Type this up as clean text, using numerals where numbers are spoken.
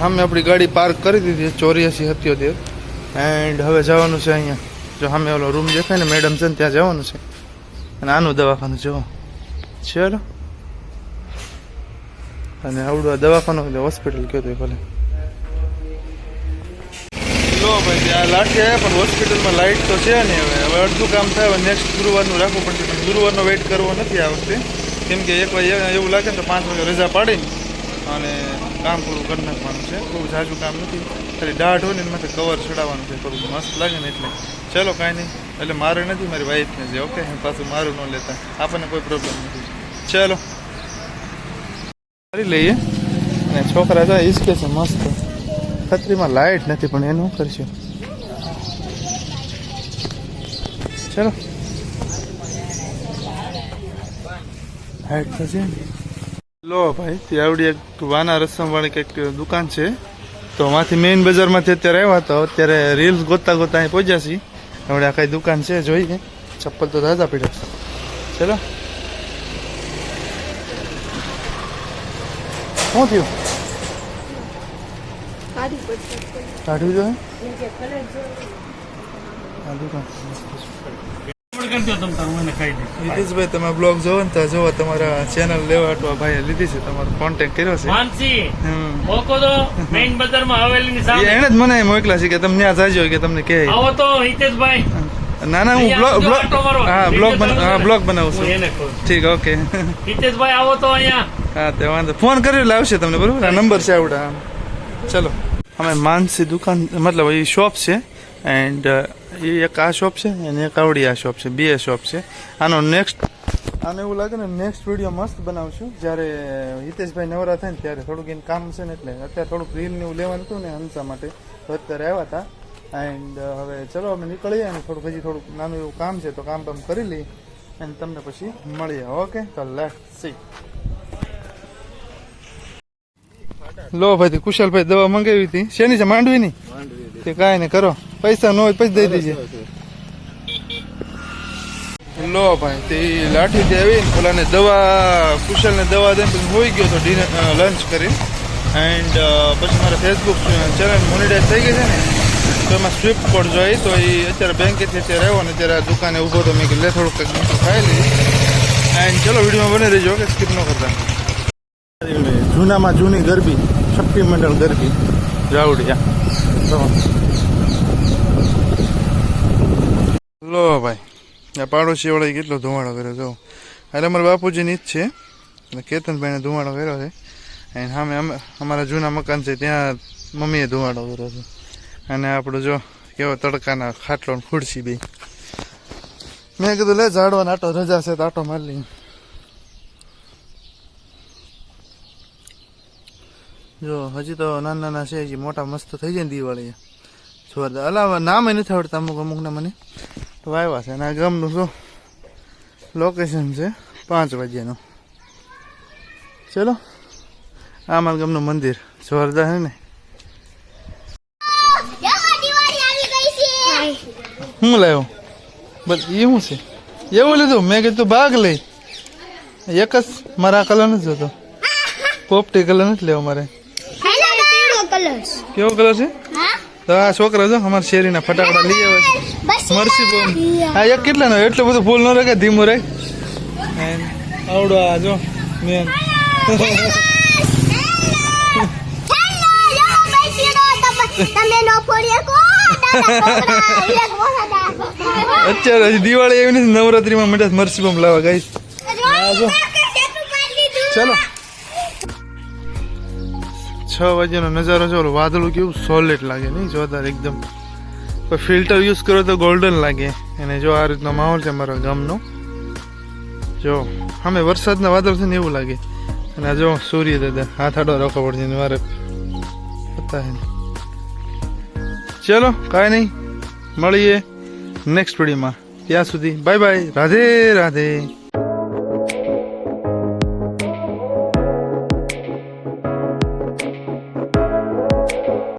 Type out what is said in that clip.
સામે આપણી ગાડી પાર્ક કરી દીધી 8477 એન્ડ હવે જવાનું છે અહીંયા જો સામે ઓલો રૂમ દેખાય ને મેડમ છે ને ત્યાં જવાનું છે અને આનું દવાખાનું જો ચલો અને આવડું આ દવાખાનું એટલે હોસ્પિટલ કહેતો ભલે લો ભાઈ ત્યાં લાઠી આવ્યા પણ હોસ્પિટલમાં લાઇટ તો છે ને હવે અડધું કામ થાય હવે નેક્સ્ટ ગુરુવારનું રાખવું પડશે પણ ગુરુવારનો વેઇટ કરવો નથી આ વખતે કેમ કે એક વાર એવું લાગે ને તો 5 વાગે રજા પાડીને અને કામ પૂરું કરી નાખવાનું છે બહુ ઝાઝું કામ નથી ખાલી દાઢ હોય ને એમાં કવર ચડાવવાનું છે થોડું મસ્ત લાગે ને એટલે ચલો કાંઈ નહીં એટલે મારે નથી મારી વાઈફને છે ઓકે પાછું મારું ન લેતા આપણને કોઈ પ્રોબ્લેમ નથી ચલો કરી લઈએ અને છોકરા જાય ઈસકે છે મસ્ત છત્રીમાં લાઇટ નથી પણ એનું કરશું ચલો લાઇટ તો છે લો ભાઈ તે આવડી એક વાના રસમવાળી કંઈક દુકાન છે તો માંથી મેઇન બજારમાંથી અત્યારે આવ્યા તો અત્યારે રીલ્સ ગોતતા ગોતતા અહીં પહોંચ્યા છીએ હવે આ કઈ દુકાન છે જોઈએ ચપ્પલ તો દાદા પીડ્યા ચલો શું થયું કાઢ્યું જોઈએ નીતિશભાઈ તમે બ્લોગ જોવો ને તો જોવો તમારા ચેનલ લેવા તો ભાઈ લીધી છે તમારો કોન્ટેક્ટ કર્યો છે એને જ મને મોકલા છે કે તમે ત્યાં જાજો કે તમને કહે ના ના હું બ્લોગ બનાવું છું ઠીક ઓકે હિતેશભાઈ આવો તો અહીંયા હા તે વાંધો ફોન કર્યો લાવશે તમને બરોબર આ નંબર છે આવડા ચલો અમે માનસી દુકાન મતલબ એ શોપ છે એન્ડ એ એક આ શોપ છે અને એક આવડી આ શોપ છે બે શોપ છે આનો નેક્સ્ટ આને એવું લાગે ને નેક્સ્ટ વિડીયો મસ્ત બનાવશું જ્યારે હિતેશભાઈ નવરા થાય ને ત્યારે થોડુંક એને કામ છે ને એટલે અત્યારે થોડુંક રીલ ને એવું લેવાનું હતું ને હંસા માટે તો અત્યારે આવ્યા હતા એન્ડ હવે ચલો અમે નીકળીએ અને થોડુંક હજી થોડુંક નાનું એવું કામ છે તો કામ બામ કરી લઈએ અને તમને પછી મળીએ ઓકે તો લેટ્સ સી લો ભાઈ કુશલભાઈ દવા મંગાવી હતી શેની છે માંડવીની તે કાંઈ ને કરો પૈસા ન હોય પછી દઈ દીજે લો ભાઈ તે લાઠી થી આવી ને પેલાને દવા કુશલને દવા દઈને પછી હોઈ ગયો તો ડિનર લંચ કરી એન્ડ પછી મારા ફેસબુક ચેનલ મોનિટાઈઝ થઈ ગઈ છે ને તો એમાં સ્વિફ્ટ કોડ જોઈ તો એ અત્યારે બેંકેથી અત્યારે આવ્યો ને અત્યારે આ દુકાને ઊભો તો મેં લે થોડુંક કંઈક ખાઈ લઈ એન્ડ ચલો વિડીયોમાં બની રહેજો કે સ્કીપ ન કરતા જૂનામાં જૂની ગરબી શક્તિ મંડળ ગરબી જાવડિયા લો ભાઈ આ પાડોશી વાળા કેટલો ધુમાડો કર્યો જો એટલે અમારા બાપુજીની જ છે અને કેતનભાઈને ધુમાડો કર્યો છે અને સામે અમારા જૂના મકાન છે ત્યાં મમ્મીએ ધુમાડો કર્યો છે અને આપણું જો કેવો તડકાના ખાટલો ખુરશી બે મેં કીધું લે ઝાડવાનો આટો રજા છે તો આટો મારી લઈ જો હજી તો નાના નાના છે હજી મોટા મસ્ત થઈ જાય ને દિવાળી જોરદાર અલા નામ નથી આવડતા અમુક અમુકને મને તો આવ્યા છે અને આ ગામનું શું લોકેશન છે 5 વાગ્યાનું ચલો આ મારા ગામનું મંદિર જોરદાર છે ને હું લાવ્યો બસ એ શું છે એવું લીધું મેં કીધું ભાગ લઈ એક જ મારા કલર નથી જોતો પોપટી કલર નથી લેવો મારે કેવો કલર છે તો આ છોકરા જો અમારા શેરીના ફટાકડા લઈ આવે છે મરસી બોમ આ એક કેટલાનો એટલું બધું ફૂલ ન રહે ધીમું રહે આવડો આ જો મેન અત્યારે હજી દિવાળી એવી નથી નવરાત્રીમાં માટે મરસી બોમ લાવવા ગઈ ચલો 6 વાગ્યાનો નજારો જો વાદળું કેવું સોલિડ લાગે નહીં જોરદાર એકદમ કોઈ ફિલ્ટર યુઝ કરો તો ગોલ્ડન લાગે અને જો આ રીતનો માહોલ છે મારા ગામનો જો અમે વરસાદના વાદળ છે ને એવું લાગે અને આ જો સૂર્ય દાદા હાથ આડો રાખવો પડશે મારે પતા હે ચલો કાંઈ નહીં મળીએ નેક્સ્ટ વિડીયોમાં ત્યાં સુધી બાય બાય રાધે રાધે